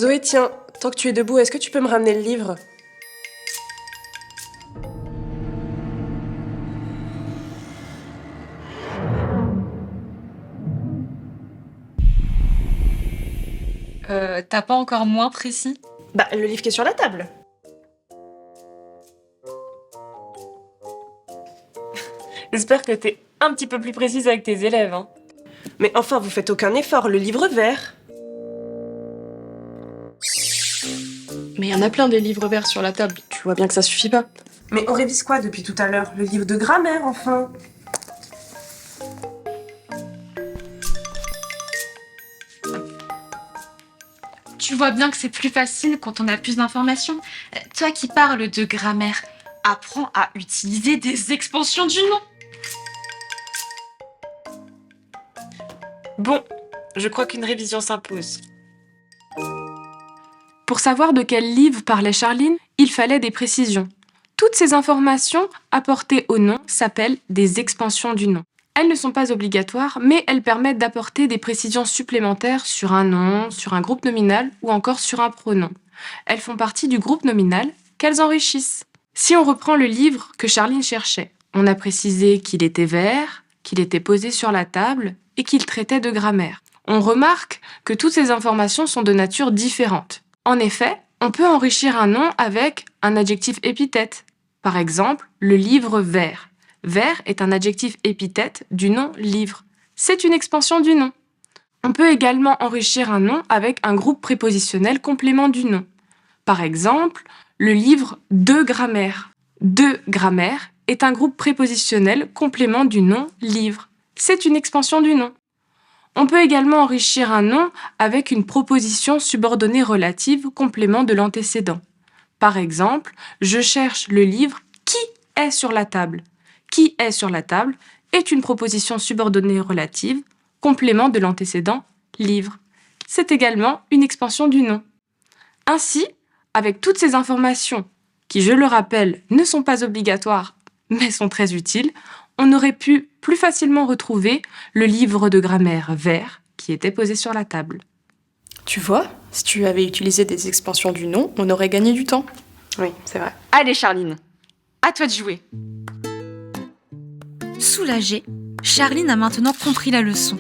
Zoé, tiens, tant que tu es debout, est-ce que tu peux me ramener le livre? T'as pas encore moins précis? Bah, le livre qui est sur la table. J'espère que t'es un petit peu plus précise avec tes élèves, hein. Mais enfin, vous faites aucun effort, le livre vert. Mais il y en a plein des livres verts sur la table, tu vois bien que ça suffit pas. Mais on révise quoi depuis tout à l'heure? Le livre de grammaire, enfin. Tu vois bien que c'est plus facile quand on a plus d'informations. Toi qui parles de grammaire, apprends à utiliser des expansions du nom. Bon, je crois qu'une révision s'impose. Pour savoir de quel livre parlait Charline, il fallait des précisions. Toutes ces informations apportées au nom s'appellent des expansions du nom. Elles ne sont pas obligatoires, mais elles permettent d'apporter des précisions supplémentaires sur un nom, sur un groupe nominal ou encore sur un pronom. Elles font partie du groupe nominal qu'elles enrichissent. Si on reprend le livre que Charline cherchait, on a précisé qu'il était vert, qu'il était posé sur la table et qu'il traitait de grammaire. On remarque que toutes ces informations sont de nature différente. En effet, on peut enrichir un nom avec un adjectif épithète. Par exemple, le livre vert. Vert est un adjectif épithète du nom livre. C'est une expansion du nom. On peut également enrichir un nom avec un groupe prépositionnel complément du nom. Par exemple, le livre de grammaire. De grammaire est un groupe prépositionnel complément du nom livre. C'est une expansion du nom. On peut également enrichir un nom avec une proposition subordonnée relative complément de l'antécédent. Par exemple, je cherche le livre qui est sur la table. Qui est sur la table est une proposition subordonnée relative complément de l'antécédent livre. C'est également une expansion du nom. Ainsi, avec toutes ces informations, qui, je le rappelle, ne sont pas obligatoires, mais sont très utiles, on aurait pu plus facilement retrouver le livre de grammaire vert qui était posé sur la table. Tu vois, si tu avais utilisé des expansions du nom, on aurait gagné du temps. Oui, c'est vrai. Allez Charline, à toi de jouer. Soulagée, Charline a maintenant compris la leçon.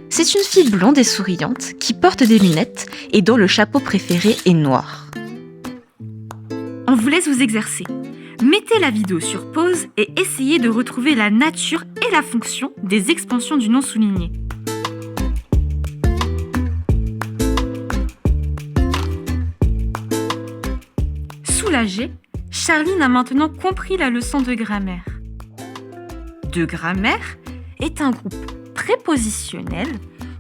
C'est une fille blonde et souriante qui porte des lunettes et dont le chapeau préféré est noir. On vous laisse vous exercer. Mettez la vidéo sur pause et essayez de retrouver la nature et la fonction des expansions du nom souligné. Soulagée, Charline a maintenant compris la leçon de grammaire. De grammaire est un groupe prépositionnel,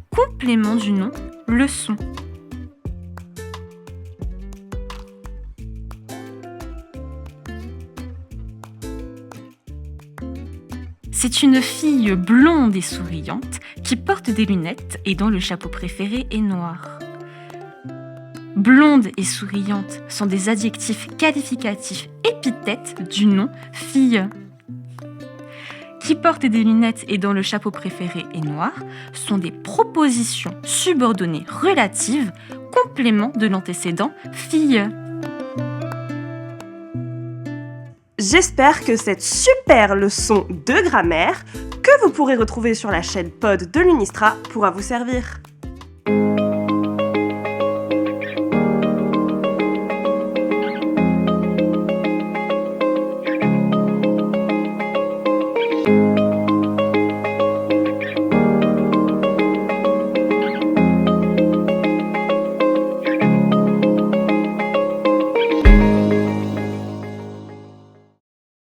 complément du nom leçon. C'est une fille blonde et souriante qui porte des lunettes et dont le chapeau préféré est noir. Blonde et souriante sont des adjectifs qualificatifs épithètes du nom fille. Qui porte des lunettes et dont le chapeau préféré est noir sont des propositions subordonnées relatives, complément de l'antécédent fille. J'espère que cette super leçon de grammaire, que vous pourrez retrouver sur la chaîne Pod de l'Unistra, pourra vous servir.